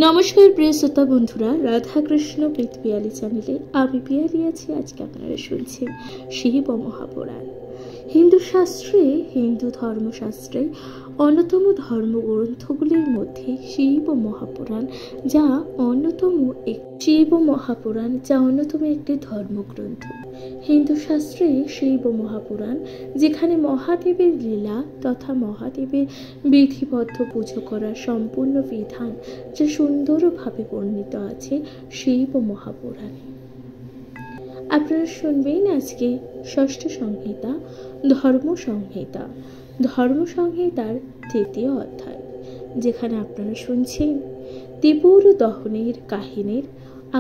নমস্কার প্রিয় শ্রোতা বন্ধুরা, রাধাকৃষ্ণ পিয়ালি চ্যানেলে আমি পিয়ালি আছি। আজকে আপনারা শুনছেন শিব মহাপুরাণ। হিন্দু শাস্ত্রে, হিন্দু ধর্মশাস্ত্রে অন্যতম ধর্মগ্রন্থগুলির মধ্যে শিব মহাপুরাণ যা অন্যতম একটি ধর্মগ্রন্থ। হিন্দু শাস্ত্রে শিব মহাপুরাণ, যেখানে মহাদেবের লীলা তথা মহাদেবের বিধিবদ্ধ পুজো করার সম্পূর্ণ বিধান যা সুন্দরভাবে বর্ণিত আছে শিব মহাপুরাণে। আপনারা শুনবেন আজকে ষষ্ঠ সংহিতা ধর্মসংহিতার তৃতীয় অধ্যায়, যেখানে আপনারা শুনছেন ত্রিপুর দহনের কাহিনীর।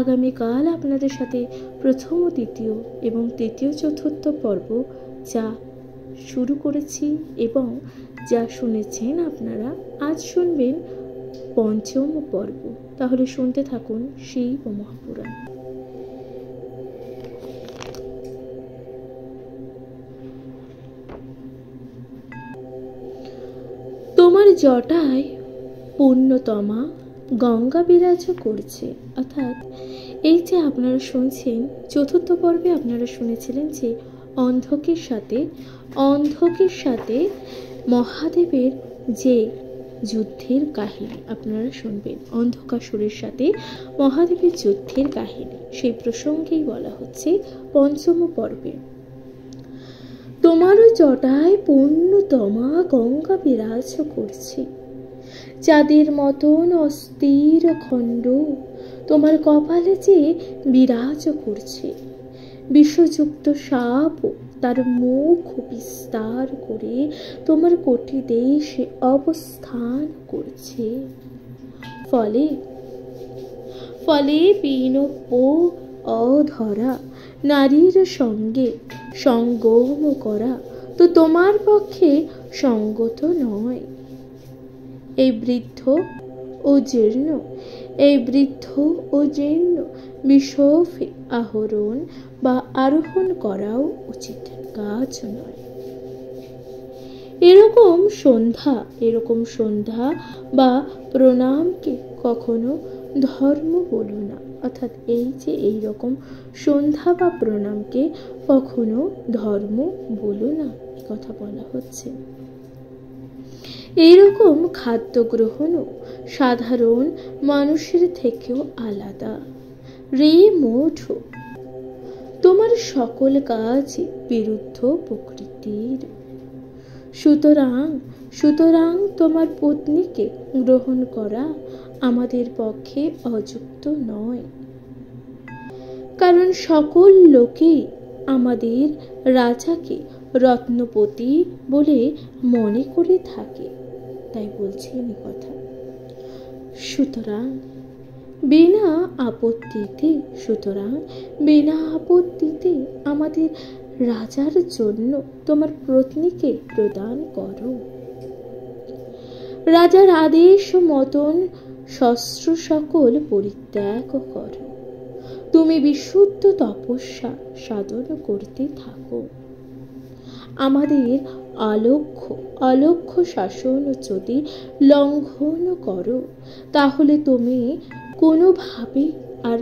আগামীকাল আপনাদের সাথে প্রথম ও দ্বিতীয় এবং তৃতীয় চতুর্থ পর্ব যা শুরু করেছি এবং যা শুনেছেন আপনারা, আজ শুনবেন পঞ্চম পর্ব। তাহলে শুনতে থাকুন শিব মহাপুরাণ। তোমার জটায় পুণ্যতমা গঙ্গা বিরাজ করছে। অর্থাৎ এই যে আপনারা শুনছেন, চতুর্থ পর্বে আপনারা শুনেছিলেন যে অন্ধকের সাথে মহাদেবের যে যুদ্ধের কাহিনী আপনারা শুনবেন। অন্ধকাসুরের সাথে মহাদেবের যুদ্ধের কাহিনী, সেই প্রসঙ্গেই বলা হচ্ছে পঞ্চম পর্বে। তোমারও জটায় পুণ্যতমা গঙ্গা বিরাজ করছে, চাঁদের মতন অস্থির খণ্ড তোমার কপালে যে বিরাজ করছে। বিষযুক্ত সাপ তার মুখ বিস্তার করে তোমার কোটি দেশে অবস্থান করছে। ফলে বিনব্য অধরা নারীর সঙ্গে সঙ্গম করা তো তোমার পক্ষে সঙ্গত নয়। এই বৃদ্ধ ও জীর্ণ বিষফে আহরণ বা আরোহণ করাও উচিত কাজ নয়। এরকম সন্ধ্যা বা প্রণামকে কখনো ধর্ম বলো না। অর্থাৎ এই যে এইরকম সন্ধ্যা বা প্রণামকে কখনো ধর্ম বলো না, এ কথা বলা হচ্ছে। এইরকম খাদ্য গ্রহণও সাধারণ মানুষের থেকেও আলাদা রে মোঠ। তোমার সকল কাজ বিরুদ্ধ প্রকৃতির। সুতরাং তোমার পত্নীকে গ্রহণ করা আমাদের পক্ষে অযুক্ত নয়, কারণ সকল লোকেই আমাদের রাজাকে রত্নপতি বলে মনে করে থাকে, তাই বলছেন এই কথা। সুতরাং বিনা আপত্তিতে আমাদের রাজার জন্য তোমার পত্নীকে প্রদান করো। রাজার আদেশ মতন শস্ত্র সকল পরিত্যাগ করো। তুমি বিশুদ্ধ তপস্যা সাধন করতে থাকো। আমাদের অলক্ষ্য শাসন যদি লঙ্ঘন করো, তাহলে তুমি কোনোভাবে আর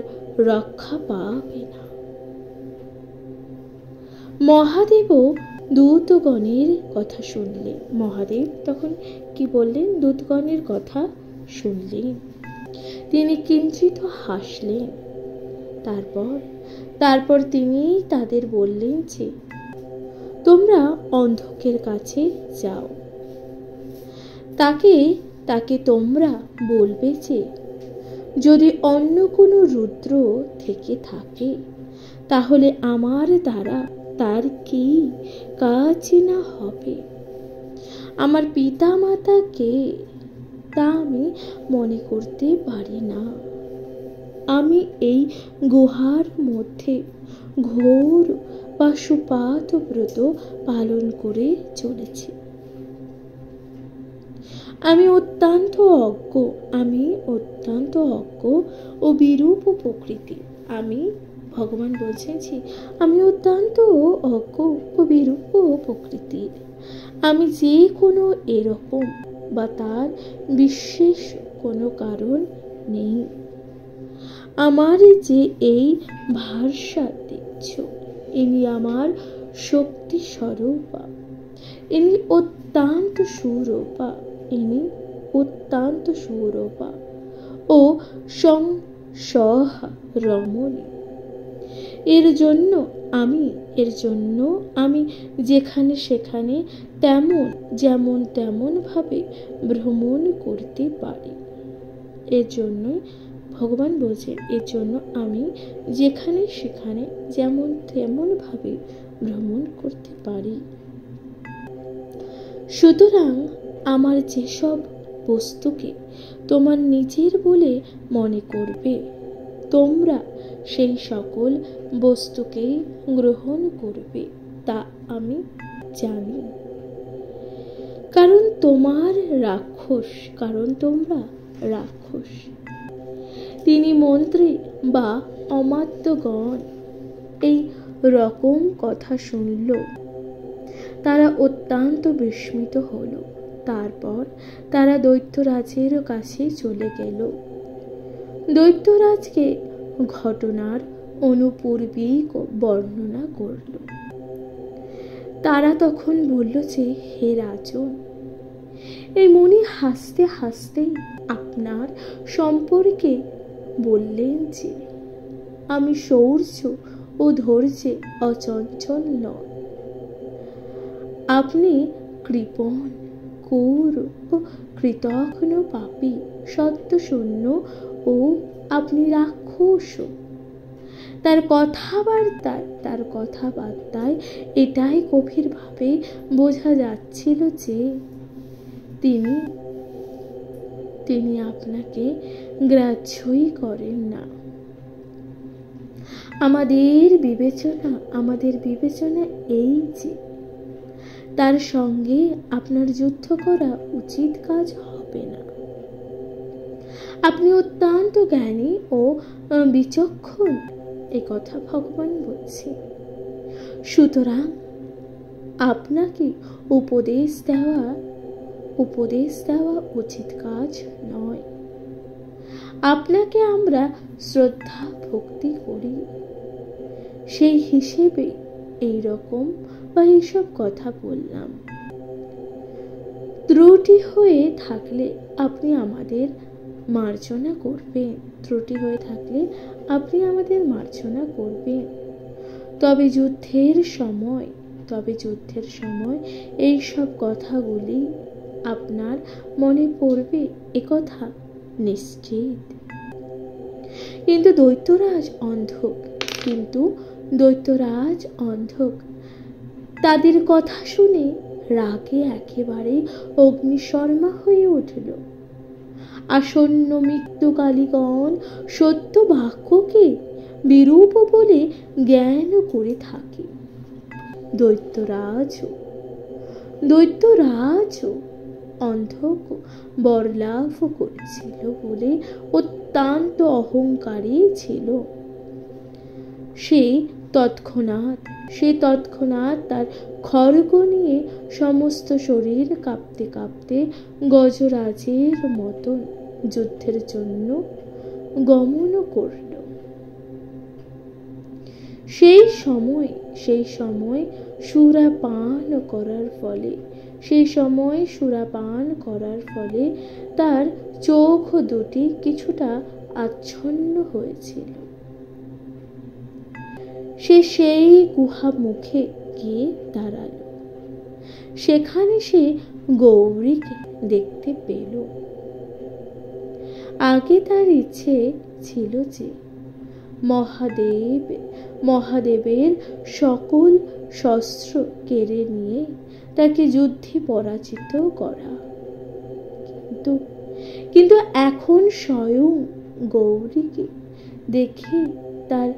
রক্ষা পাবে না। মহাদেবও দূতগণের কথা শুনলেন। মহাদেব তখন কি বললেন? দূতগণের কথা শুনলেন। তিনি কিঞ্চিত হাসলেন। তারপর তিনি তাদের বললেন যে তোমরা অন্ধকের কাছে যাও। তাকে তোমরা বলবে যে যদি অন্য কোনো রুদ্র থেকে থাকে, তাহলে আমার দ্বারা তার কি কাজ না হবে। আমার পিতা মাতা কে তা আমি মনে করতে পারি না। আমি এই গুহার মধ্যে ঘোর পাশুপাত ব্রত পালন করে চলেছি। আমি অত্যন্ত অজ্ঞ ও বিরূপ প্রকৃতি। ভগবান বলছেন যে আমি অত্যন্ত অজ্ঞ ও বিরূপ প্রকৃতির। আমি যে কোনো এরকম বা তার বিশেষ কোনো কারণ নেই। আমার যে এই ভাষা দেখছ, ইনি আমার শক্তি স্বরূপা, ইনি অত্যন্ত সুরূপা, ইনি অত্যন্ত সুরূপা ও সংসহা রমণী। এর জন্য আমি যেখানে সেখানে যেমন তেমন ভাবে ভ্রমণ করতে পারি। এর জন্যই ভগবান বলছেন, এর জন্য আমি যেখানে সেখানে যেমন তেমন ভাবে ভ্রমণ করতে পারি। সুতরাং আমার যেসব বস্তুকে তোমার নিজের বলে মনে করবে, তোমরা সেই সকল বস্তুকেই গ্রহণ করবে, তা আমি জানি। কারণ তোমরা রাক্ষস। তিনি মন্ত্রী বা অমাত্যগণ এই রকম কথা শুনল। তারা অত্যন্ত বিস্মিত হল। তারপর তারা দৈত্যরাজের কাছে চলে গেল। দৈত্যরাজকে ঘটনার অনুপূর্বিক বর্ণনা করল। তারা তখন বলল যে, হে রাজন, এই মুনি হাসতে হাসতে আপনার সম্পর্কে বললেন যে আমি শৌর্য ও ধৈর্যে অচঞ্চল নন। আপনি কৃপণ, ক্রূর ও কৃতঘ্ন পাপী, সত্যশূন্য ও আপনি রাক্ষস। তার কথাবার্তায় এটাই গভীরভাবে বোঝা যাচ্ছিল যে তিনি আপনাকে গ্রাহ্যই করেন না। আমাদের বিবেচনা এই যে তার সঙ্গে আপনার যুদ্ধ করা উচিত কাজ হবে না। আপনি অত্যন্ত জ্ঞানী ও বিচক্ষণ, এ কথা ভগবান বলছে। সুতরাং আপনাকে উপদেশ দেওয়া উচিত কাজ নয়। আপনাকে আমরা শ্রদ্ধা ভক্তি করি, সেই হিসেবে এইসব কথা বললাম। ত্রুটি হয়ে থাকলে আপনি আমাদের মার্জনা করবেন। তবে যুদ্ধের সময় এই সব কথাগুলি আপনার মনে পড়বে, একথা নিশ্চিত। কিন্তু দৈত্যরাজ অন্ধক। তাদের কথা শুনে রাগে একেবারে অগ্নিশর্মা হয়ে উঠল। আসন্ন মৃত্যুকালীগণ সত্য বাক্যকে বিরূপ বলে জ্ঞান করে থাকে। দৈত্যরাজ অন্ধক বরলাভ করেছিল বলে অত্যন্ত অহংকারী ছিল। সে তৎক্ষণাৎ তার খড়গ নিয়ে সমস্ত শরীর কাঁপতে কাঁপতে গজরাজের মতন যুদ্ধের জন্য গমন করল। সেই সময় সুরাপান করার ফলে তার চোখ দুটি কিছুটা আচ্ছন্ন হয়েছিল। সে সেই গুহা মুখে গিয়ে দাঁড়াল। সেখানে সে গৌরীকে দেখতে পেল। আগে তার ইচ্ছে ছিল যে মহাদেবের সকল শস্ত্র কেড়ে নিয়ে তাকে যুদ্ধে পরাজিত করা, কিন্তু এখন স্বয়ং গৌরীকে দেখে তার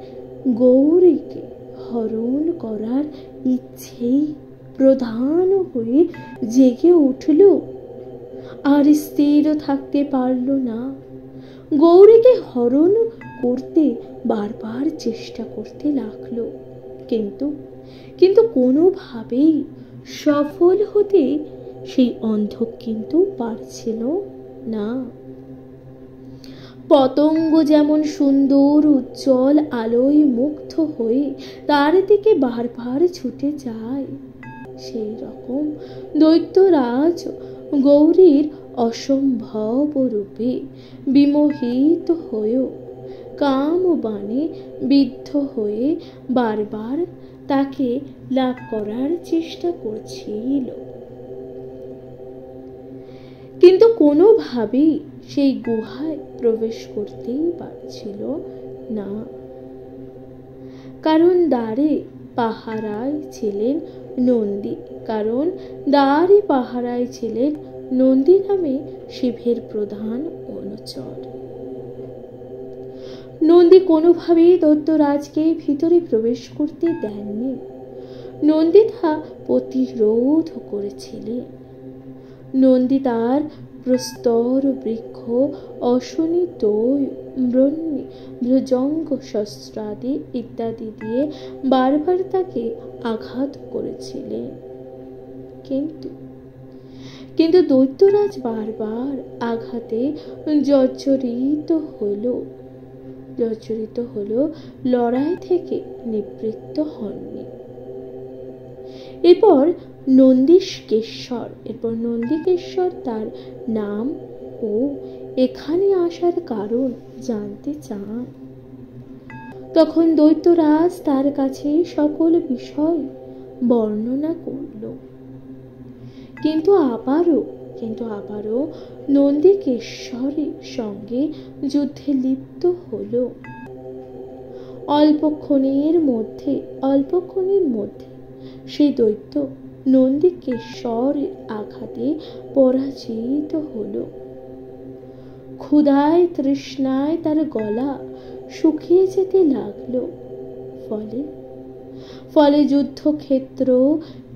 হরণ করার ইচ্ছেই প্রধান হয়ে জেগে উঠল। আর স্থির থাকতে পারল না। গৌরীকে হরণ করতে বারবার চেষ্টা করতে লাগলো, কিন্তু কোনোভাবেই সফল হতে সেই অন্ধক কিন্তু পারছিল না। পতঙ্গ যেমন সুন্দর উজ্জ্বল আলোয় মুগ্ধ হয়ে তার দিকে বারবার ছুটে যায়, সেই রকম দৈত্যরাজ গৌরীর অসম্ভব রূপে বিমোহিত হয়েও কাম বাণে বিদ্ধ হয়ে বারবার তাকে লাভ করার চেষ্টা করছিল, কিন্তু কোনোভাবেই সেই গুহায় প্রবেশ করতেই পারছিল না, কারণ দ্বারে পাহারায় ছিলেন নন্দী। নন্দী নামে শিবের প্রধান অনুচর। নন্দী কোনোভাবেই দৈত্যরাজকে ভিতরে প্রবেশ করতে দেননি। নন্দী তা প্রতিরোধ করেছিলেন। নন্দী তার প্রস্তর বৃক্ষ অশনি দই ব্রহ্মী ভ্রজঙ্গ শস্ত্রাদি ইত্যাদি দিয়ে বারবার তাকে আঘাত করেছিলেন, কিন্তু দৈত্যরাজ বারবার আঘাতে জর্জরিত হলো, লড়াই থেকে নিবৃত্ত হননি। এরপর নন্দিকেশ্বর তার নাম ও এখানে আসার কারণ জানতে চান। তখন দৈত্যরাজ তার কাছে সকল বিষয় বর্ণনা করল, কিন্তু আবারও নন্দিকেশ্বরের সঙ্গে যুদ্ধে লিপ্ত হল। অল্পক্ষণের মধ্যে সেই দৈত্য নন্দিকেশ্বরের আঘাতে পরাজিত হল। ক্ষুধায় তৃষ্ণায় তার গলা শুকিয়ে যেতে লাগলো। ফলে যুদ্ধক্ষেত্র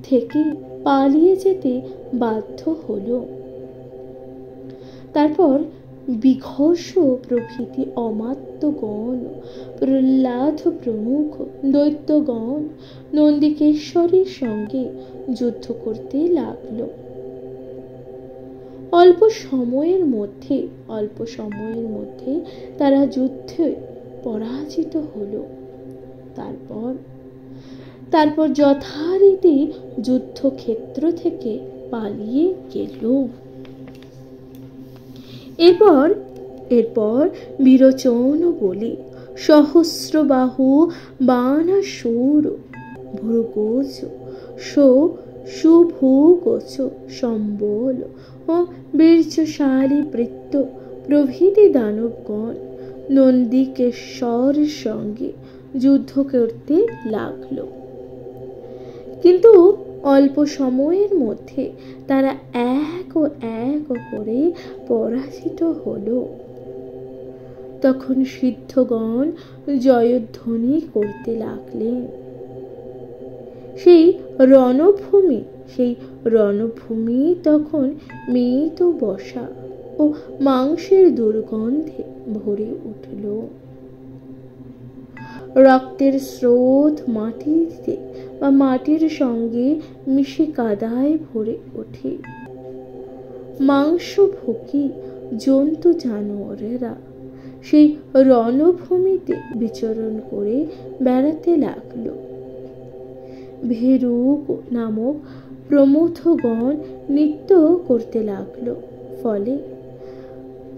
থেকে পালিয়ে যেতে বাধ্য হল। তারপর বিঘর্ষ প্রভৃতি অমাত্যগণ, প্রহ্লাদ প্রমুখ দৈত্যগণ নন্দিকেশ্বরের সঙ্গে যুদ্ধ করতে লাগলো। অল্প সময়ের মধ্যে তারা যুদ্ধে পরাজিত হলো। তারপর যথারীতি যুদ্ধক্ষেত্র থেকে পালিয়ে গেল। এরপর বিরোচন বলি সহস্রবাহু বানাসুর ভৃগোচ সুভুগোচ সম্বল ও বীর্যশালী বৃত্ত প্রভৃতি দানবগণ নন্দিকেশ্বরের সঙ্গে যুদ্ধ করতে লাগলো, কিন্তু অল্প সময়ের মধ্যে তারা এক করে পরাজিত হলো। তখন সিদ্ধগণ জয়ধ্বনি করতে লাগলেন। সেই রণভূমি তখন মৃত বসা ও মাংসের দুর্গন্ধে ভরে উঠল। রক্তের স্রোত মাটির সঙ্গে মিশে কাদায় ভরে ওঠে। মাংসভোগী জন্তু জানোয়ারেরা সেই রণভূমিতে বিচরণ করে বেড়াতে লাগলো। ভেরুক নামক প্রমথগণ নৃত্য করতে লাগলো।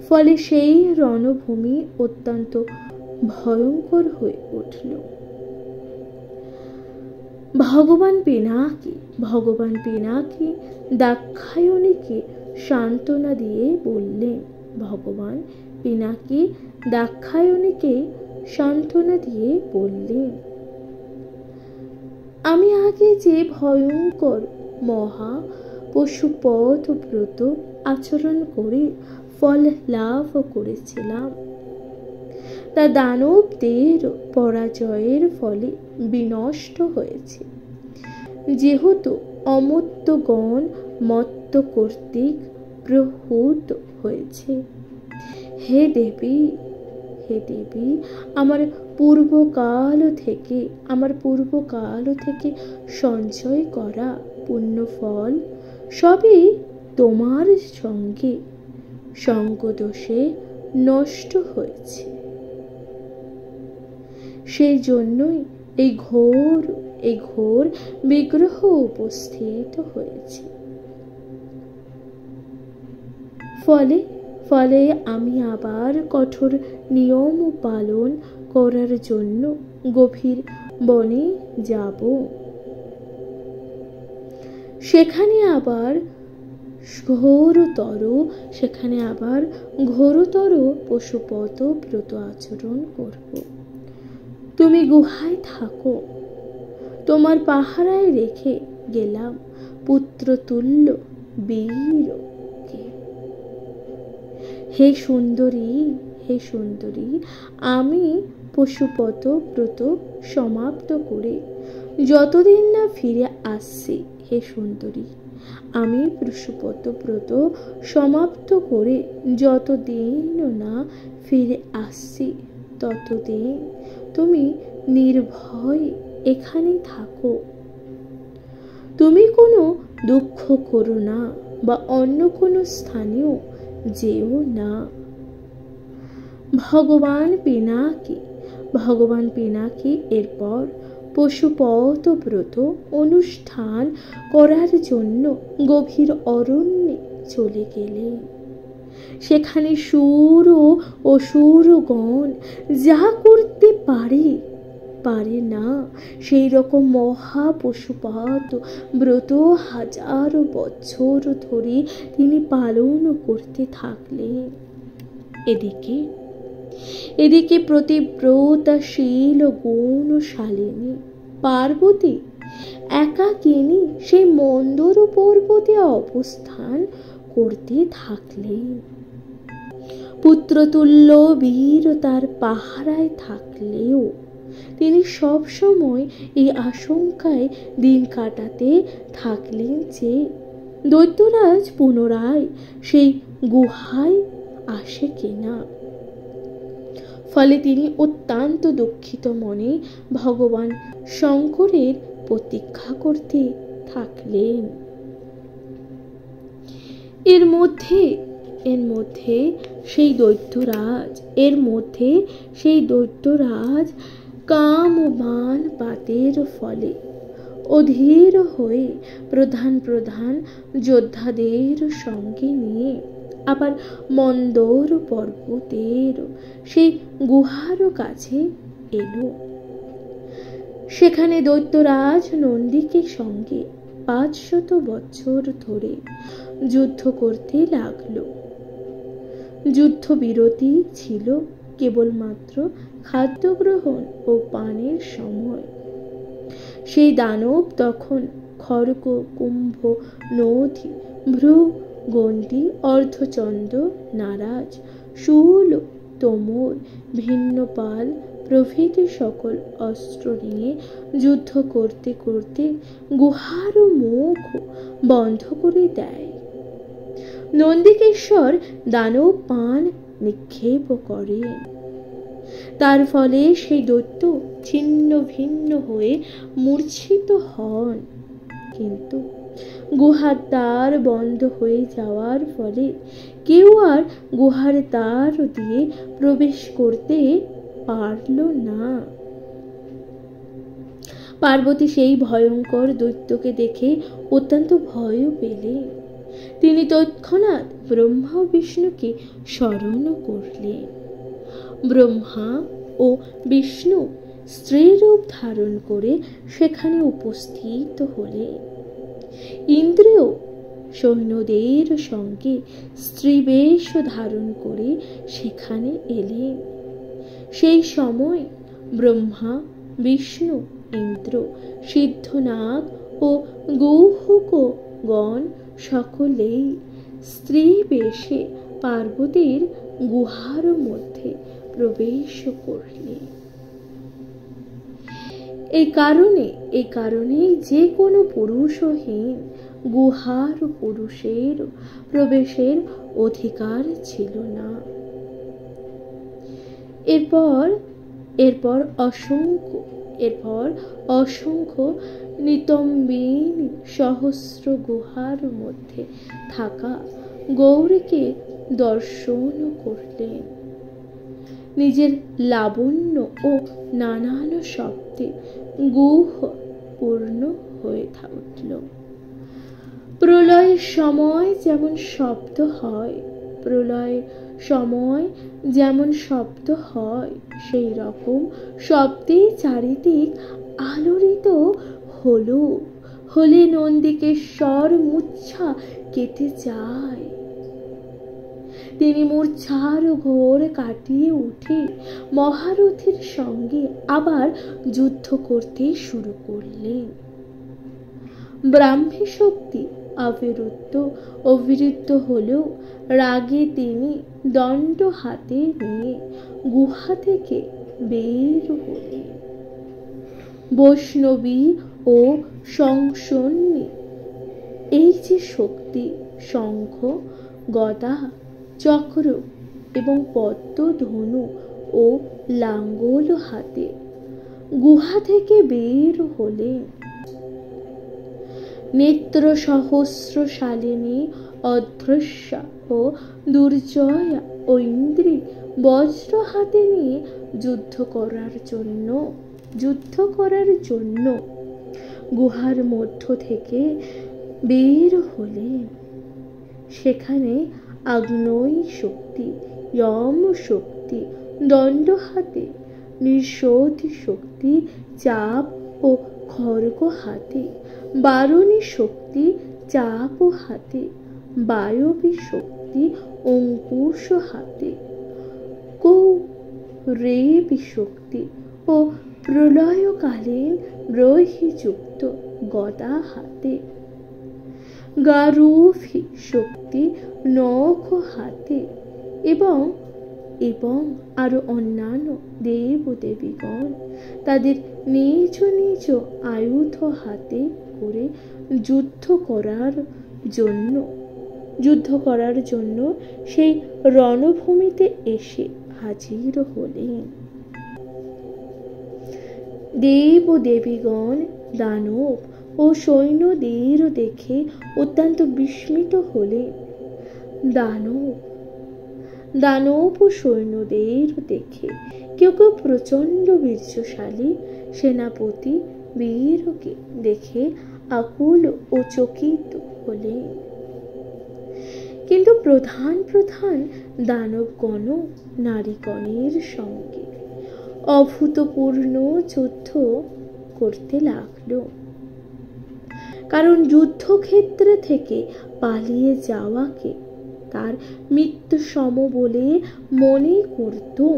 ফলে সেই রণভূমি অত্যন্ত ভয়ঙ্কর হয়ে উঠল। ভগবান পিনাকি দাক্ষায়ণীকে সান্ত্বনা দিয়ে বললেন, আমি আগে যে ভয়ঙ্কর মহা পশুপথ ব্রত আচরণ করে ফল লাভ করেছিলাম, তা দানবদের পরাজয়ের ফলে বিনষ্ট হয়েছে। যেহেতু অমত্তগণ মত্ত কর্তৃক প্রহূত হয়েছে, হে দেবী, আমার পূর্বকাল থেকে সঞ্চয় করা পুণ্যফল সবই তোমার সঙ্গে সঙ্গদোষে নষ্ট হয়েছে। সেই জন্যই এই ঘোর বিগ্রহ উপস্থিত হয়েছে। ফলে আমি আবার কঠোর নিয়ম পালন করার জন্য গভীর বনে যাব। সেখানে আবার ঘোরতর পশুপত ব্রত আচরণ করব। তুমি গুহায় থাকো। তোমার পাহারায় রেখে গেলাম পুত্রতুল্য বীরকে। হে সুন্দরী, আমি পশুপত ব্রত সমাপ্ত করে যতদিন না ফিরে আসছি, হে সুন্দরী, আমি পশুপত ব্রত সমাপ্ত করে যতদিন না ফিরে আসছি, ততদিন তুমি নির্ভয় এখানে থাকো। তুমি কোনো দুঃখ করো না বা অন্য কোনো স্থানেও যেও না। ভগবান পিনাকি এরপর পশুপত ব্রত অনুষ্ঠান করার জন্য গভীর অরণ্যে চলে গেলেন। সেখানে সুর ও অসুরগণ যা করতে পারে না, সেই রকম মহা পশুপাত ব্রত হাজার বছর ধরে তিনি পালন করতে থাকলেন। এদিকে প্রতিব্রতাশীল গুণশালিনী পার্বতী একাকিনী সেই মন্দর পর্বতে অবস্থান করতে থাকলেন। পুত্রতুল্য বীর তার পাহারায় থাকলেও তিনি সব সময় এই আশঙ্কায় দিন কাটাতে থাকলেন যে দৈত্যরাজ পুনরায় সেই গুহায় আসে কিনা। ফলে তিনি অত্যন্ত দুঃখিত মনে ভগবান শঙ্করের প্রতীক্ষা করতে থাকলেন। এর মধ্যে সেই দৈত্যরাজ কাম ও মান পাতের ফলে অধীর হয়ে প্রধান যোদ্ধাদের সঙ্গে নিয়ে আবার মন্দর পর্বতের সেই গুহার কাছে এলো। সেখানে দৈত্যরাজ নন্দীকে সঙ্গে 500 বছর ধরে যুদ্ধ করতে লাগলো। যুদ্ধ বিরতি ছিল কেবলমাত্র খাদ্য গ্রহণ ও পানের সময়। সেই দানব তখন খড়গ, কুম্ভ, নথি, ভ্রু, গণ্ডি, অর্ধচন্দ্র, নারাজ, শূল, তোমর, ভিন্নপাল প্রভৃতি সকল অস্ত্র নিয়ে যুদ্ধ করতে করতে গুহার মুখ বন্ধ করে দেয়। নন্দিকেশ্বর দানব পান নিক্ষেপ করেন। তার ফলে সেই দৈত্য ছিন্ন ভিন্ন হয়ে মূর্ছিত হন। কিন্তু গুহার দ্বার বন্ধ হয়ে যাওয়ার ফলে কেউ আর গুহার দ্বার দিয়ে প্রবেশ করতে পারল না। পার্বতী সেই ভয়ঙ্কর দৈত্যকে দেখে অত্যন্ত ভয় পেলেন। তিনি তৎক্ষণাৎ ব্রহ্মা ও বিষ্ণুকে স্মরণ করলেন। ব্রহ্মা ও বিষ্ণু স্ত্রীরূপ ধারণ করে সেখানে উপস্থিত হলেন। ইন্দ্রও সৈন্যদের সঙ্গে স্ত্রীবেশ ধারণ করে সেখানে এলেন। সেই সময় ব্রহ্মা, বিষ্ণু, ইন্দ্র, সিদ্ধনাগ ও গৌহকগণ সকলেই স্ত্রী বেশে পার্বতীর গুহার মধ্যে প্রবেশ করলেন। এই কারণে যে কোনো পুরুষহীন গুহার পুরুষের প্রবেশের অধিকার ছিল না। এরপর অসংখ্য নিতম্বিন সহস্র গুহার মধ্যে থাকা গৌরীকে দর্শন করলেন। নিজের লাবণ্য ও নানান শব্দে গুহ পূর্ণ হয়ে উঠল। প্রলয়ের সময় যেমন শব্দ হয়, প্রলয়ের সময় যেমন শব্দ হয়, সেই রকম শব্দে চারিদিক আলোড়িত হলো। হলে নন্দিকেশ্বর মূর্ছা কেটে যায়। তিনি মূর্ছার ঘোর কাটিয়ে উঠে মহারথীর সঙ্গে আবার যুদ্ধ করতে শুরু করলেন। ব্রাহ্মী শক্তি অবিরুদ্ধ হলেও রাগে তিনি দণ্ড হাতে নিয়ে গুহা থেকে বের হলেন। বৈষ্ণবী ও সংসন্নী এই যে শক্তি, শঙ্খ, গদা, চক্র এবং পদ্ম ধনু ও লাঙ্গল হাতে গুহা থেকে বের হলেন। নেত্র সহস্রশালিনী অদৃশ্যা ও দুর্জয়া ঐন্দ্রী বজ্র হাতে নিয়ে যুদ্ধ করার জন্য গুহার মধ্য থেকে বের হলেন। সেখানে আগ্নেয় শক্তি, যম শক্তি দণ্ড হাতে, নিঃশোধ শক্তি চাপ ও খড়গ হাতে, বারণী শক্তি চাপ ও হাতে, বায়বী শক্তি অঙ্কুশ হাতে, কৌরেবী শক্তি ও প্রলয়কালীন ব্রহ্মযুক্ত গদা হাতে, গারুফী শক্তি নখ হাতে এবং আরো অন্যান্য দেব দেবীগণ তাদের নিজ নিজ আয়ুধ হাতে করে যুদ্ধ করার জন্য সেই রণভূমিতে এসে হাজির হলেন। দেব দেবীগণ দানব ও সৈন্যদের দেখে অত্যন্ত বিস্মিত হলেন। দানব ও সৈন্যদের দেখে কেউ কেউ প্রচন্ড বীর্যশালী সেনাপতি বীরকে দেখে আকুল ও চকিত হলেন। কিন্তু প্রধান দানবগণ নারীগণের সঙ্গে অভূতপূর্ণ যুদ্ধ করতে লাগল। কারণ যুদ্ধক্ষেত্র থেকে পালিয়ে যাওয়াকে তার মৃত্যু সম বলে মনে করত।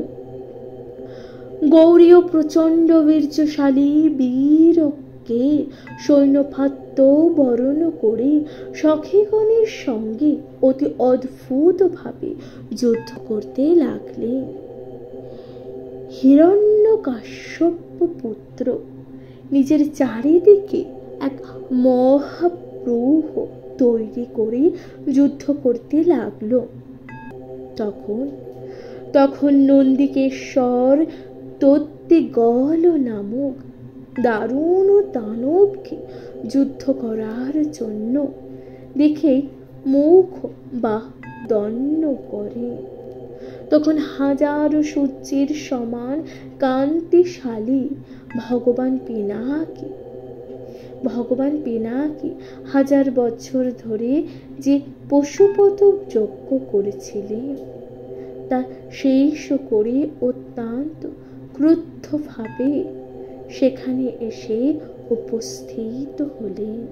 গৌরীয় প্রচন্ড বীর্যশালী বীরকে সৈন্যভাত্য বরণ করে সখীগণের সঙ্গে অতি অদ্ভুত ভাবে যুদ্ধ করতে লাগলেন। হিরণ্যকাশ্যপ পুত্র নিজের চারিদিকে এক মহাব্যূহ তৈরি করে যুদ্ধ করতে লাগলো। তখন নন্দিকেশ্বর তত্ত্বিগল নামক দারুণ দানবকে যুদ্ধ করার জন্য দেখে মুখ বা দণ্ড করে। তখন হাজারো সূর্যের সমান কান্তিশালী ভগবান পিনাকি হাজার বছর ধরে যে পশুপত যজ্ঞ করেছিলেন তা শেষ করে অত্যন্ত ক্রুদ্ধভাবে সেখানে এসে উপস্থিত হলেন।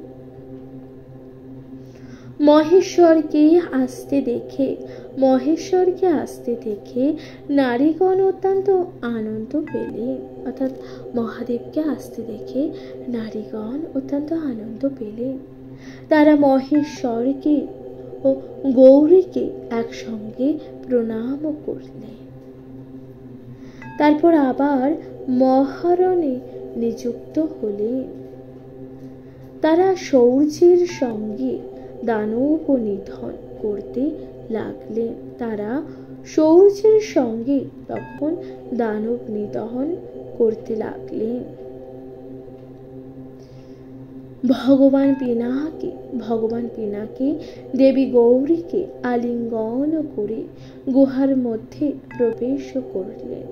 মহেশ্বরকে আসতে দেখে নারীগণ অত্যন্ত আনন্দ পেলেন। অর্থাৎ মহাদেবকে আসতে দেখে নারীগণ অত্যন্ত আনন্দ পেলেন। তারা মহেশ্বরকে ও গৌরীকে একসঙ্গে প্রণাম করলেন। তারপর আবার মহারণে নিযুক্ত হলেন। তারা শৌর্যের সঙ্গে দানব নিধন করতে লাগলেন। তারা শৌর্যের সঙ্গে তখন দানব নিধন করতে লাগলেন। ভগবান পিনাকে দেবী গৌরীকে আলিঙ্গন করে গুহার মধ্যে প্রবেশ করলেন।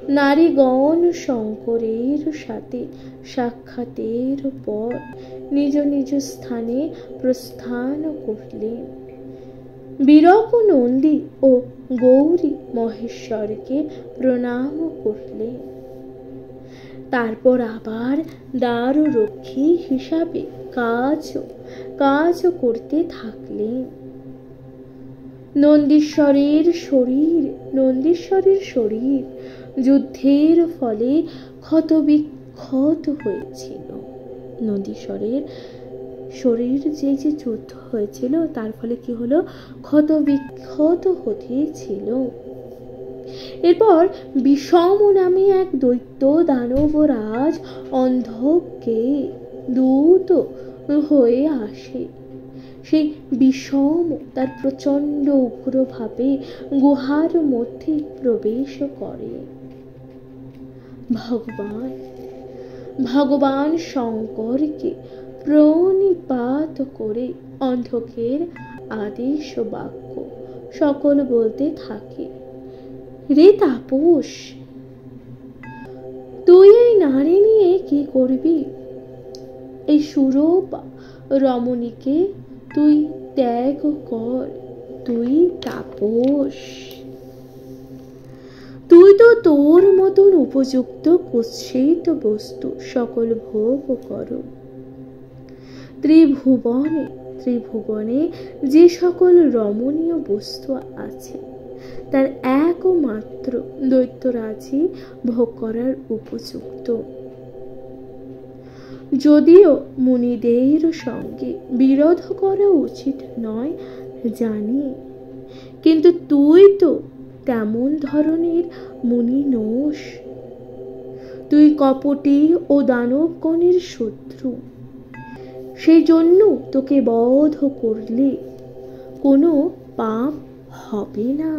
নারীগণ শঙ্করের সাথে সাক্ষাতের পর নিজ নিজ স্থানে প্রস্থান করলেন। বীরক নন্দী ও গৌরী মহেশ্বরকে প্রণাম করলেন। তারপর আবার দ্বাররক্ষী হিসাবে কাজ করতে থাকলেন। নন্দীশ্বরের শরীর যুদ্ধের ফলে ক্ষতবিক্ষত হয়েছিল। নন্দীশ্বরের শরীর যে যুদ্ধ হয়েছিল তার ফলে কি হলো, ক্ষতবিক্ষত হতেছিল। এরপর বিষম নামে এক দৈত্য দানবরাজ অন্ধকে দূত হয়ে আসে। সেই বিষম তার প্রচন্ড উগ্রভাবে গুহার মধ্যে প্রবেশ করে। ভগবান শঙ্করকে প্রণিপাত করে অন্ধকের আদেশ বাক্য সকল বলতে থাকে। রে তাপস, তুই এই নারী নিয়ে কি করবি? এই সুরূপা রমণীকে তুই ত্যাগ কর। তুই তাপস, তুই তো তোর মতন উপযুক্ত কুৎসিত বস্তু সকল ভোগ কর। ত্রিভুবনে যে সকল রমণীয় বস্তু আছে তার একমাত্র দৈত্যরাজই ভোগ করার উপযুক্ত। যদিও মুনিদের সঙ্গে বিরোধ করা উচিত নয় জানি, কিন্তু তুই তো তেমন ধরনের মুনি নোস। তুই কপটী ও দানবগণের শত্রু। সেই জন্য তোকে বধ করলে কোনো পাপ হবে না।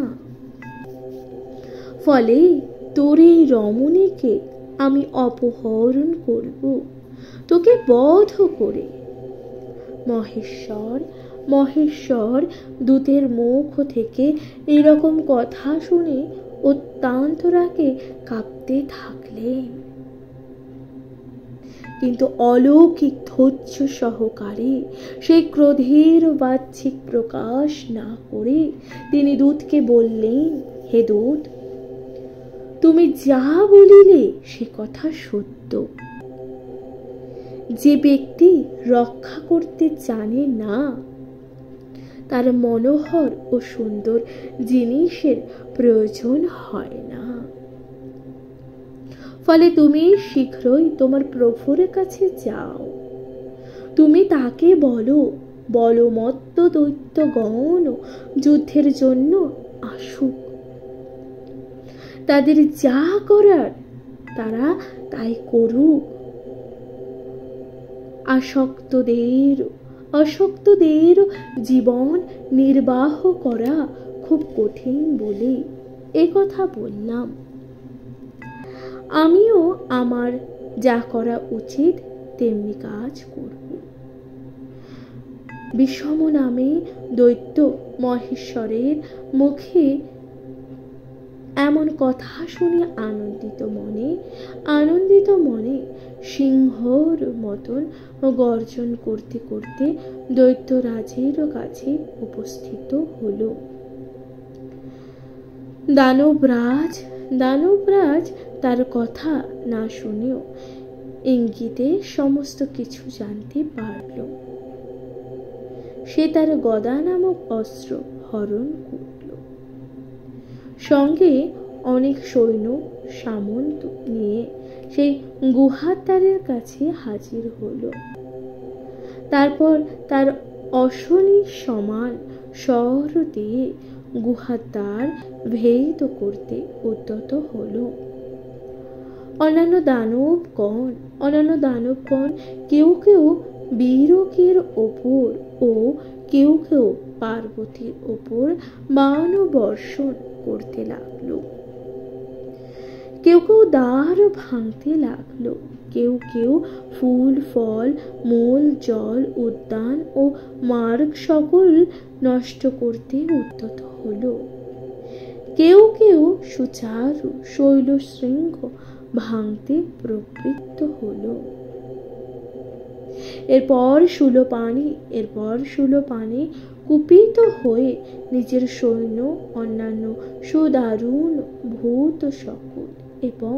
ফলে তোর এই রমণীকে আমি অপহরণ করব তোকে বধ করে। মহেশ্বর দূতের মুখ থেকে এরকম কথা শুনে অত্যন্ত রাগে কাঁপতে থাকলেন। কিন্তু অলৌকিক ধৈর্য সহকারে সেই ক্রোধের বাহ্যিক প্রকাশ না করে তিনি দূতকে বললেন, হে দূত, তুমি যা বলিলে সে কথা সত্য। যে ব্যক্তি রক্ষা করতে জানে না তার মনোহর ও সুন্দর জিনিসের প্রয়োজন হয় না। ফলে তুমি শীঘ্রই তোমার প্রভুর কাছে যাও। তুমি তাকে বলো মত্ত দৈত্যগণ যুদ্ধের জন্য আসুক। তাদের যা করার তারা তাই করুক। আসক্তদের জীবন নির্বাহ করা খুব কঠিন বলে এ কথা বললাম। আমিও আমার যা করা উচিত তেমনি কাজ করব। বিষম নামে দৈত্য মহেশ্বরের মুখে এমন কথা শুনে আনন্দিত মনে সিংহর মতন গর্জন করতে করতে দৈত্যরাজের কাছে উপস্থিত হল। দানবরাজ তার কথা না শুনেও ইঙ্গিতে সমস্ত কিছু জানতে পারল। সে তার গদা নামক অস্ত্র হরণ করল। সঙ্গে অনেক সৈন্য সামন্ত নিয়ে সেই গুহার দ্বারের কাছে হাজির হল। তারপর তার অশনি সমান স্বর দিয়ে গুহার দ্বার ভেদ করতে উদ্যত হল। অন্যান্য দানবগণ কেউ বীরকের ওপর ও কেউ পার্বতীর ওপর বাণ বর্ষণ করতে লাগলো। কেউ দ্বার ভাঙতে লাগলো। কেউ কেউ ফুল ফল মূল জল উদ্যান ও মার্গ সকল নষ্ট করতে উদ্যত হলো। কেউ কেউ সুচারু শৈল শৃঙ্গ ভাঙতে প্রবৃত্ত হলো। এরপর শূলপাণি কুপিত হয়ে নিজের সৈন্য অন্যান্য সুদারুণ ভূত সকল এবং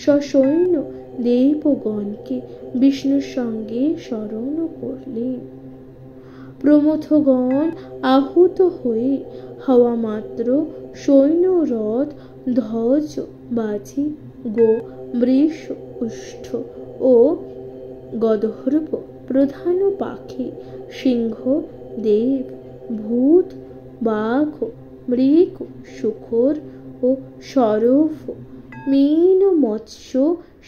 সসৈন্য দেবগণকে বিষ্ণুর সঙ্গে স্মরণ করলেন। প্রমথগণ আহুত হয়ে হওয়া মাত্র সৈন্য রথ ধ্বজ বাজি গো বৃষ উষ্ঠ ও গদর্ভ প্রধান পাখি সিংহ দেব ভূত বাঘ মৃগ শুকর ও সরফ মীন মৎস্য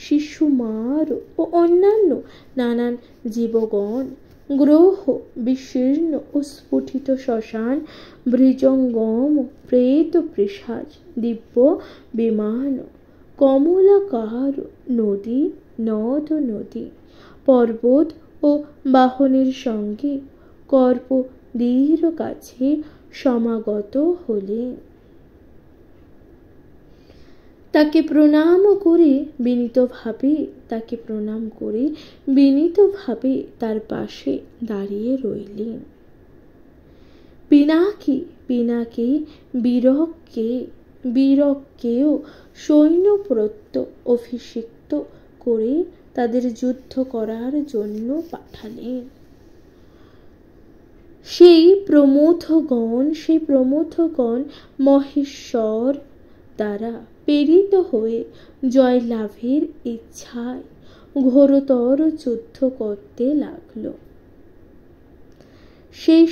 শিশুমার ও অন্যান্য নানান জীবগণ গ্রহ বিশীর্ণ ও স্ফুটিত শ্মশান ভৃজঙ্গম প্রেত পিশাচ দিব্য বিমান কমলাকার নদী নদী পর্বত ও বাহনের সঙ্গে কর্পদীর কাছে সমাগত হলেন। তাকে প্রণাম করে বিনীতভাবে তার পাশে দাঁড়িয়ে রইলেন। পিনাকি বীরকেও সৈন্যপ্রত্য অভিষিক্ত করে তাদের যুদ্ধ করার জন্য পাঠালেন। সেই প্রমথগণ মহেশ্বর দ্বারা প্রেরিত হয়ে জয়লাভের ইচ্ছায় ঘোরতর যুদ্ধ করতে লাগল। সেই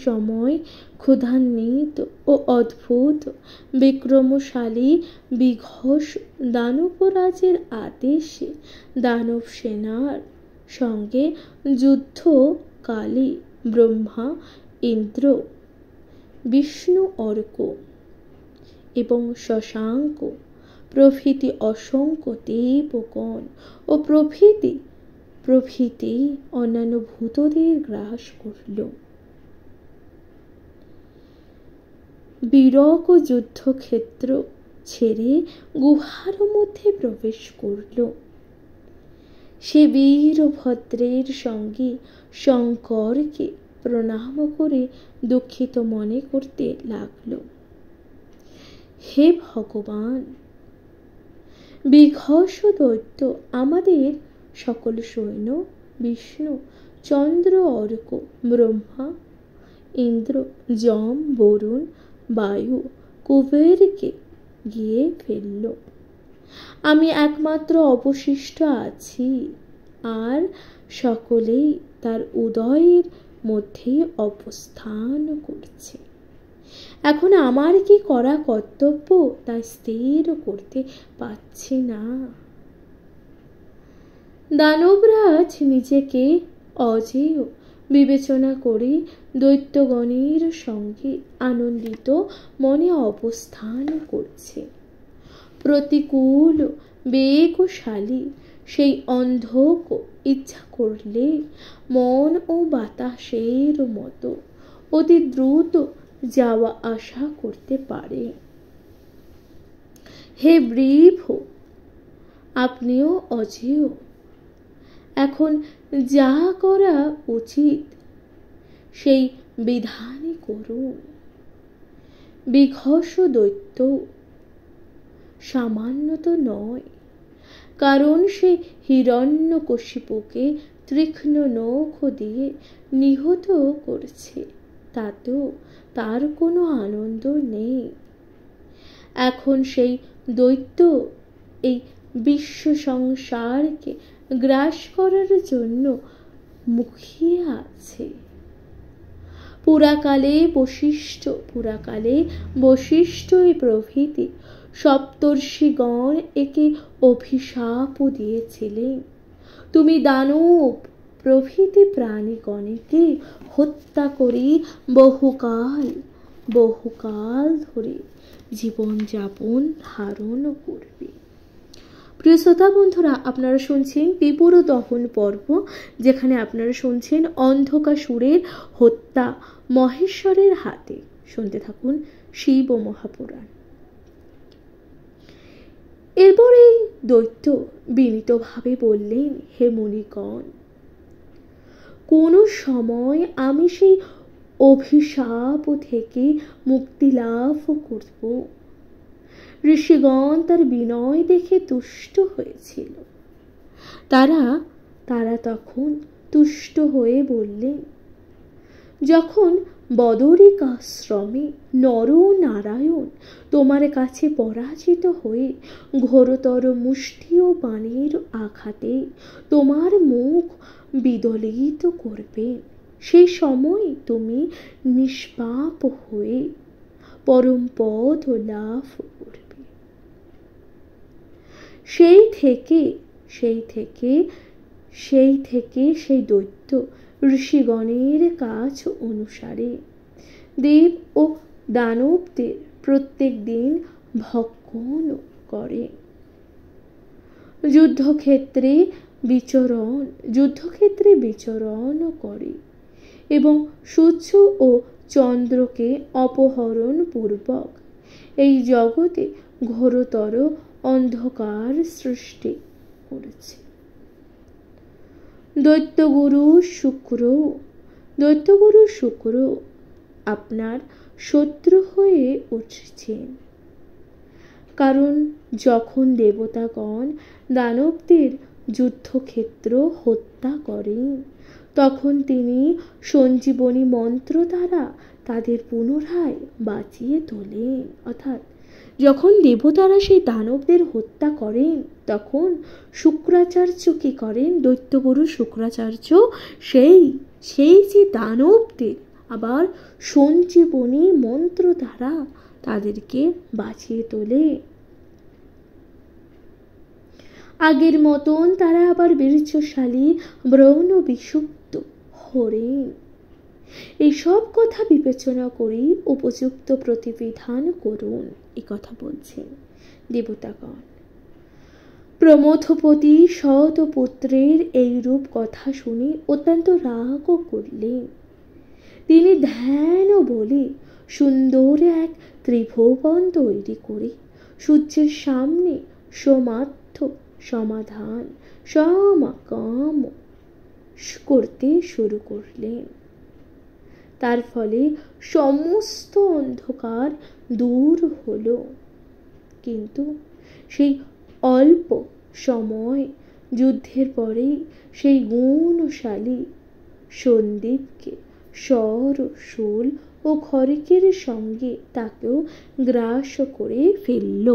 সময় ক্ষুধান্বিত ও অদ্ভুত বিক্রমশালী বিঘোষ দানবরাজের আদেশে দানব সেনার সঙ্গে যুদ্ধকালে ব্রহ্মা ইন্দ্র বিষ্ণু অর্ক এবং শশাঙ্ক প্রভৃতি অসংখ্য দেবগণ ও প্রভৃতি অন্যান্য ভূতদের গ্রাস করল। বীরক যুদ্ধক্ষেত্র ছেড়ে গুহার মধ্যে প্রবেশ করল। সে বীরভদ্রের সঙ্গে শঙ্করকে প্রণাম করে দুঃখিত মনে করতে লাগল। হে ভগবান, বিঘোষ দৈত্য আমাদের সকল সৈন্য বিষ্ণু চন্দ্র অর্ক ব্রহ্মা ইন্দ্র যম বরুণ বায়ু কুবেরকে গিয়ে ফেলল। আমি একমাত্র অবশিষ্ট আছি, আর সকলেই তার উদয়ের মধ্যে অবস্থান করছে। এখন আমার কি করা কর্তব্য তা স্থির করতে পারছি না। দানবরাজ নিজেকে অজেয় বিবেচনা করে দৈত্যগণের সঙ্গে আনন্দিত মনে অবস্থান করছে। প্রতিকূল বেগশালী সেই অন্ধক ইচ্ছা করলে মন ও বাতাসের মতো অতি দ্রুত যাওয়া আসা করতে পারে। হে বৃভ, আপনিও অজেয়। এখন যা করা উচিত সেই বিধানই করুন। বিঘোষ দৈত্য সামান্য তো নয়, কারণ সে হিরণ্যকশিপুকে তীক্ষ্ণ নখ দিয়ে নিহত করছে, তাতেও তার কোনো আনন্দ নেই। এখন সেই দৈত্য এই বিশ্ব সংসারকে গ্রাস করার জন্য মুখিয়ে আছে। পুরাকালে বশিষ্ঠ প্রভৃতি সপ্তর্ষিগণ একে অভিশাপ দিয়েছিলেন, তুমি দানব প্রভৃতি প্রাণীগণকে হত্যা করে বহুকাল ধরে জীবনযাপন ধারণ করবে। প্রিয় শ্রোতা বন্ধুরা, আপনারা শুনছেন ত্রিপুর দহন পর্ব, যেখানে আপনারা শুনছেন অন্ধকাসুরের হত্যা মহেশ্বরের হাতে। শুনতে থাকুন শিব মহাপুরাণ। এরপরে দৈত্য বিনীতভাবে বললেন, হে মুনিগণ, কোন সময় আমি সেই অভিশাপ থেকে মুক্তি লাভ করব। ঋষিগণ তার বিনয় দেখে তুষ্ট হয়েছিল। তারা তখন তুষ্ট হয়ে বললেন, যখন বদরিকাশ্রমে নর নারায়ণ তোমার কাছে পরাজিত হয়ে ঘোরতর মুষ্টি ও বাণের আঘাতে তোমার মুখ বিদলিত করবে, সেই সময় তুমি নিষ্পাপ হয়ে পরম পদ লাভ করবে। সেই থেকে সেই দৈত্য ঋষিগণের কাজ অনুসারে দেব ও দানবদের প্রত্যেক দিন ভক্ষণ করে। যুদ্ধক্ষেত্রে বিচরণ করে এবং সূর্য ও চন্দ্রকে অপহরণ পূর্বক এই জগতে ঘোরতর অন্ধকার সৃষ্টি করেছে। দৈত্যগুরু শুক্র আপনার শত্রু হয়ে উঠছেন, কারণ যখন দেবতাগণ দানবদের যুদ্ধক্ষেত্র হত্যা করেন, তখন তিনি সঞ্জীবনী মন্ত্র দ্বারা তাদের পুনরায় বাঁচিয়ে তোলেন। অর্থাৎ যখন দেবতারা সেই দানবদের হত্যা করেন, তখন শুক্রাচার্য কি করেন? দৈত্যগুরু শুক্রাচার্য সেই যে দানবদের আবার সঞ্জীবনী মন্ত্র দ্বারা তাদেরকে বাঁচিয়ে তোলে। আগের মতন তারা আবার বীর্যশালী ব্রহ্ম বিশুদ্ধ হরেন। এই সব কথা বিবেচনা করে উপযুক্ত প্রতিবিধান করুন, এ কথা বলছেন দেবতাগণ। প্রমথপতি সৎ পুত্রের এই রূপ কথা শুনে অত্যন্ত রাগ করলেন। তিনি ধ্যান বলে সুন্দর এক ত্রিভুবন তৈরি করে সূর্যের সামনে সমার্থ সমাধান সমাকাম করতে শুরু করলেন। তার ফলে সমস্ত অন্ধকার দূর হলো। কিন্তু সেই অল্প সময় যুদ্ধের পরেই সেই গুণশালী সন্দীপকে শর শূল ও খড়গের সঙ্গে তাকেও গ্রাস করে ফেলল।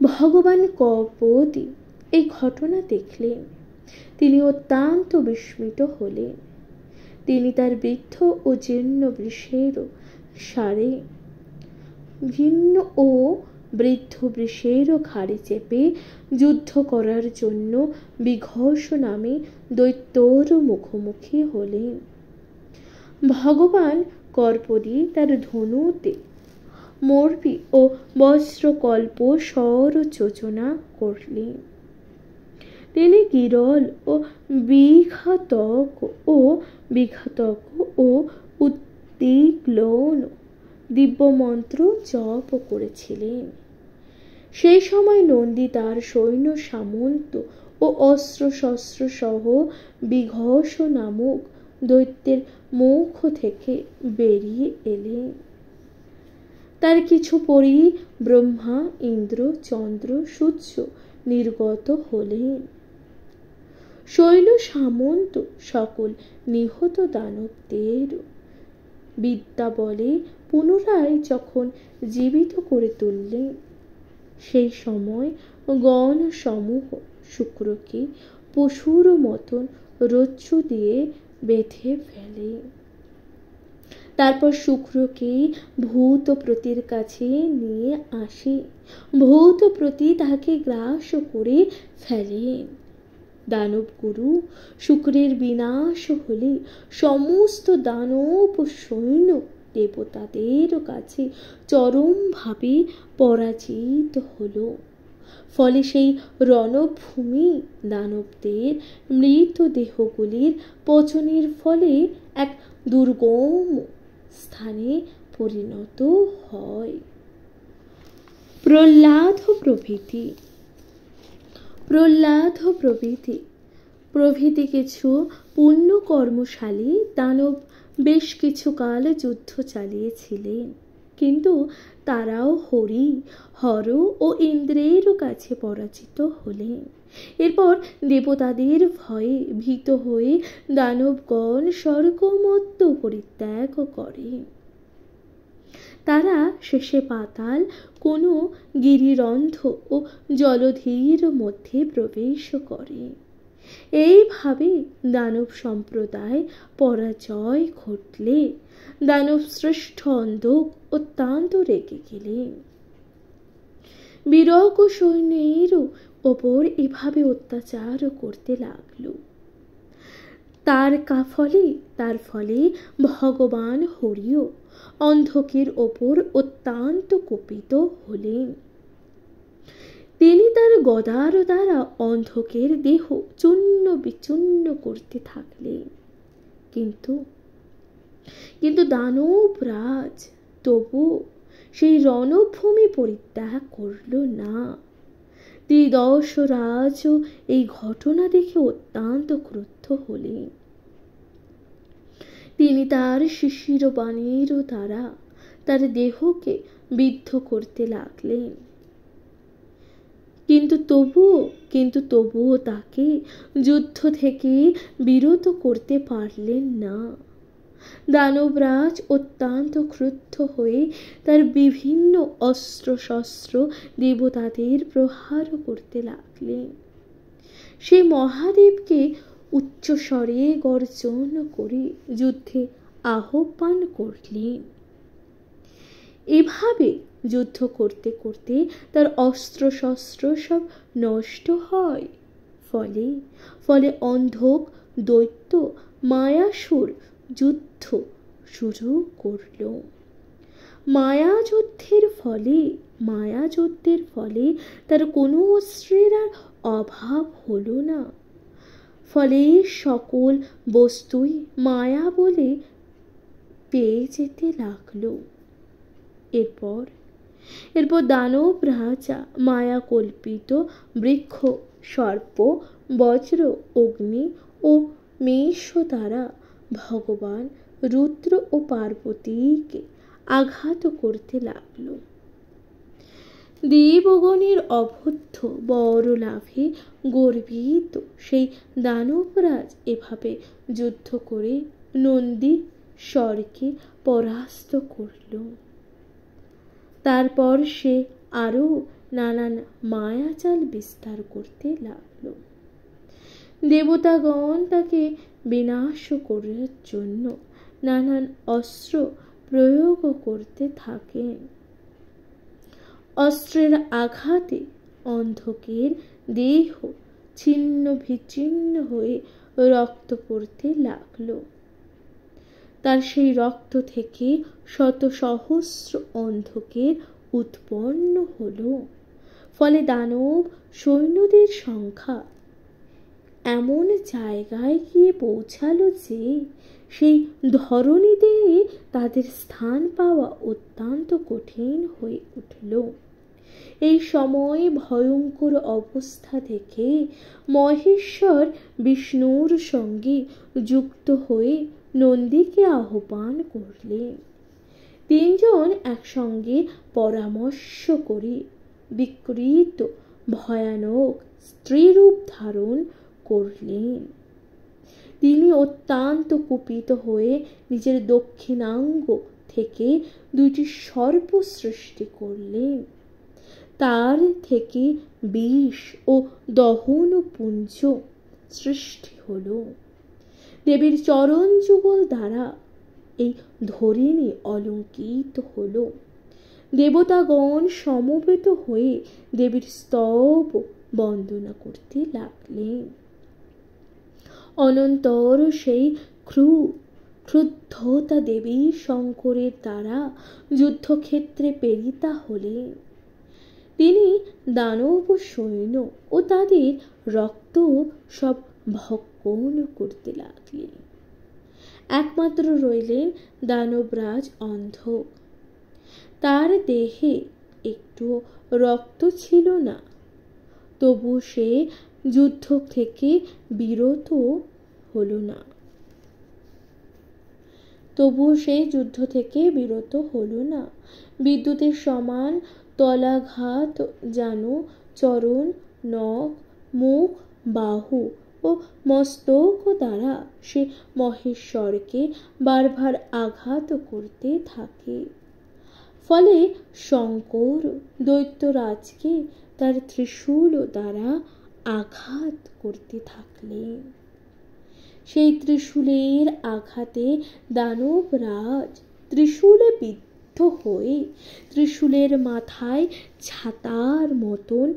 ভগবান কপতি এই ঘটনা দেখলেন। তিনি অত্যন্ত বিস্মিত হলেন। তিনি তার বৃদ্ধ ও জীর্ণ বৃষের সারে ঘাড়ে চেপে যুদ্ধ করার জন্য বিঘষ নামে দৈত্যর মুখোমুখি হলেন। ভগবান কর্পরি তার ধনুতে মর্বি ও বস্ত্রকল্প স্বর যোজনা করলেন। তিনি গিরল ও বিঘাতক ও উদ্দিগ্লোন দিব্য মন্ত্র জপ করেছিলেন। সেই সময় নন্দী তার সৈন্য সামন্ত ও অস্ত্র শস্ত্র সহ বিঘষ নামক দৈত্যের মুখ থেকে বেরিয়ে এলেন। তার কিছু পরেই ব্রহ্মা, ইন্দ্র, চন্দ্র, সূর্য নির্গত হলেন। সৈন্য সামন্ত সকল নিহত দানবদের বিদ্যা বলে পুনরায় যখন জীবিত করে তুললেন, সেই সময় গণ সমূহ শুক্রকে পশুর মতন রজ্জু দিয়ে বেঁধে ফেলে। তারপর শুক্রকে ভূতপ্রতির কাছে নিয়ে আসে। ভূতপ্রতি তাকে গ্রাস করে ফেলেন। দানবগুরু শুক্রের বিনাশ হলে সমস্ত দানব সৈন্য দেবতাদের কাছে চরমভাবে পরাজিত হলো। ফলে সেই রণভূমি দানবদের মৃতদেহগুলির পচনের ফলে এক দুর্গম স্থানে পরিণত হয়। প্রহ্লাদ প্রভৃতি কিছু পুণ্যকর্মশালী দানব বেশ কিছুকাল যুদ্ধ চালিয়েছিলেন, কিন্তু তারাও হর ও ইন্দ্রের কাছে পরাজিত হলেন। এরপর দেবতাদের ভয়ে ভীত হয়ে দানবগণ স্বর্গমর্ত্য পরিত্যাগ করেন। তারা শেষে পাতাল কোনো গিরিরন্ধ্র ও জলধির মধ্যে প্রবেশ করে। এইভাবে দানব সম্প্রদায় পরাজয় ঘটলে দানব শ্রেষ্ঠ অন্ধক অত্যন্ত রেগে গেলেন। বীরক সৈন্যের ওপর এভাবে অত্যাচার করতে লাগলো। তার ফলে ভগবান হরিও অন্ধকের ওপর অত্যন্ত কোপিত হলেন। তিনি তার গদার দ্বারা অন্ধকের দেহ চূর্ণ বিচূর্ণ করতে থাকলেন, কিন্তু দানবরাজ তবু সেই রণভূমি পরিত্যাগ করল না। ত্রিদশরাজ এই ঘটনা দেখে অত্যন্ত ক্রুদ্ধ হলেন। তিনি তার শিশির বাণীর দ্বারা তার দেহকে বিদ্ধ করতে লাগলেন, কিন্তু তবুও তাকে যুদ্ধ থেকে বিরত করতে পারলেন না। দানবরাজ অত্যন্ত ক্রুদ্ধ হয়ে তার বিভিন্ন অস্ত্র শস্ত্র দেবতাদের প্রহার করতে লাগলেন। সে মহাদেবকে উচ্চস্বরে গর্জন করে যুদ্ধে আহ্বান করলেন। এভাবে যুদ্ধ করতে করতে তার অস্ত্র শস্ত্র সব নষ্ট হয়। ফলে অন্ধক দৈত্য মায়াসুর যুদ্ধ শুরু করল। মায়াযুদ্ধের ফলে তার কোনো অস্ত্রের আর অভাব হলো না। ফলে সকল বস্তুই মায়া বলে পেয়ে যেতে লাগলো। এরপর দানব রাজা মায়া কল্পিত বৃক্ষ, সর্প, বজ্র, অগ্নি ও মেষ দ্বারা ভগবান রুদ্র ও পার্বতীকে আঘাত করতে লাগলো। দেবগণের অবদ্ধ বর লাভে গর্বিত সেই দানবরাজ এভাবে যুদ্ধ করে নন্দীশ্বরকে পরাস্ত করল। তারপর সে আরো নানান মায়াজাল বিস্তার করতে লাগল। দেবতাগণ তাকে বিনাশ করার জন্য নানান অস্ত্র প্রয়োগ করতে থাকেন। অস্ত্রের আঘাতে অন্ধকের দেহ ছিন্ন বিচ্ছিন্ন হয়ে রক্ত পড়তে লাগলো। তার সেই রক্ত থেকে শত সহস্র অন্ধকের উৎপন্ন হলো। ফলে দানব সৈন্যদের সংখ্যা এমন জায়গায় গিয়ে পৌঁছালো যে সেই ধরণীতে তাদের স্থান পাওয়া অত্যন্ত কঠিন হয়ে উঠল। এই সময় ভয়ঙ্কর অবস্থা দেখে মহেশ্বর বিষ্ণুর সঙ্গে যুক্ত হয়ে নন্দীকে আহ্বান করলেন। তিনজন একসঙ্গে পরামর্শ করে বিকৃত ভয়ানক স্ত্রীরূপ ধারণ করলেন। তিনি অত্যন্ত কুপিত হয়ে নিজের দক্ষিণাঙ্গ থেকে দুইটি সর্প সৃষ্টি করলেন। তার থেকে বিষ ও দহন পুঞ্জ সৃষ্টি হল। দেবীর চরণ যুগল দ্বারা এই ধরিণী অলঙ্কৃত হল। দেবতাগণ সমবেত হয়ে দেবীর স্তব বন্দনা করতে লাগলেন। অনন্তর সেই ক্রুদ্ধতা দেবী শঙ্করের দ্বারা যুদ্ধক্ষেত্রে প্রেরিতা হলেন। তিনি দানব সৈন্য ও তাদের রক্ত সব ভক্ষণ করতে লাগলেন। একমাত্র রইলেন দানবরাজ অন্ধ। তার দেহে একটু রক্ত ছিল না, তবু সে যুদ্ধ থেকে বিরত হলো না। বিদ্যুতের সমান তলাঘাত যেন চরণ, নখ, মুখ, বাহু ও মস্তক দ্বারা সে মহেশ্বরকে বারবার আঘাত করতে থাকে। ফলে শঙ্কর দৈত্যরাজকে তার ত্রিশূল দ্বারা আঘাত করতে থাকলেন। সেই ত্রিশূলের আঘাতে দানবরাজ ত্রিশূলে বিদ্ধ হয়ে ত্রিশূলের মাথায় ছাতার মতন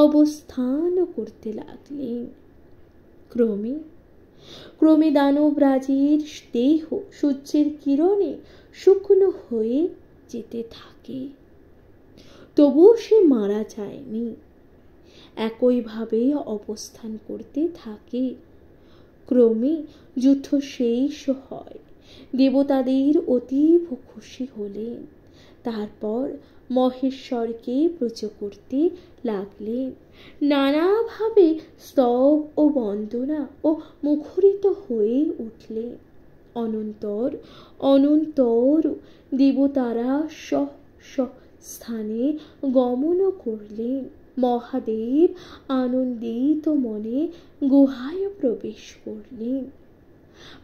অবস্থান করতে লাগলেন। ক্রমে দানবরাজের দেহ সূর্যের কিরণে শুকনো হয়ে যেতে থাকে, তবুও সে মারা যায়নি, একইভাবে অবস্থান করতে থাকে। ক্রমে যুদ্ধ শেষ হয়, দেবতাদের অতীব খুশি হলেন। তারপর মহেশ্বরকে পুজো করতে লাগলেন, নানাভাবে স্তব ও বন্দনা ও মুখরিত হয়ে উঠলেন। অনন্তর দেবতারা স্থানে গমন করলেন। মহাদেব আনন্দিত মনে গুহায় প্রবেশ করলেন।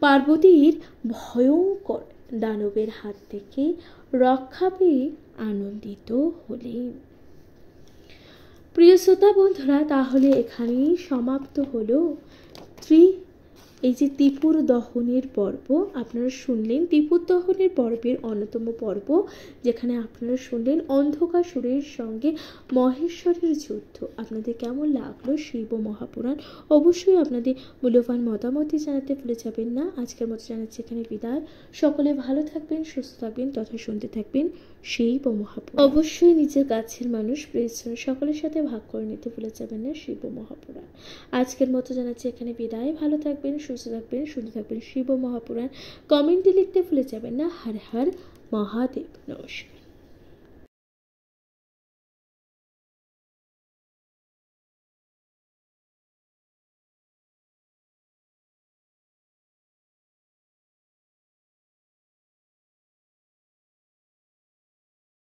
পার্বতীর ভয়ঙ্কর দানবের হাত থেকে রক্ষা পেয়ে আনন্দিত হলেন। প্রিয় শ্রোতা বন্ধুরা, তাহলে এখানেই সমাপ্ত হলো এই যে ত্রিপুর দহনের পর্ব আপনারা শুনলেন। ত্রিপুর দহনের পর্বের অন্যতম পর্ব, যেখানে আপনারা শুনলেন অন্ধকাসুরের সঙ্গে মহেশ্বরের যুদ্ধ। আপনাদের কেমন লাগলো শিব মহাপুরাণ? অবশ্যই আপনাদের মূল্যবান মতামত জানাতে ভুলে যাবেন না। আজকের মতো জানাচ্ছি এখানে বিদায়। সকলে ভালো থাকবেন, সুস্থ থাকবেন তথা শুনতে থাকবেন শিব মহাপুরাণ। অবশ্যই নিজের কাছের মানুষ, প্রিয়জন সকলের সাথে ভাগ করে নিতে ভুলে যাবেন না শিব মহাপুরাণ। আজকের মতো জানাচ্ছি এখানে বিদায়। ভালো থাকবেন, সুস্থ থাকবেন, শুনতে থাকবেন শিব মহাপুরাণ। কমেন্টে লিখতে ভুলে যাবেন না। হর হর মহাদেব। নমস্কার।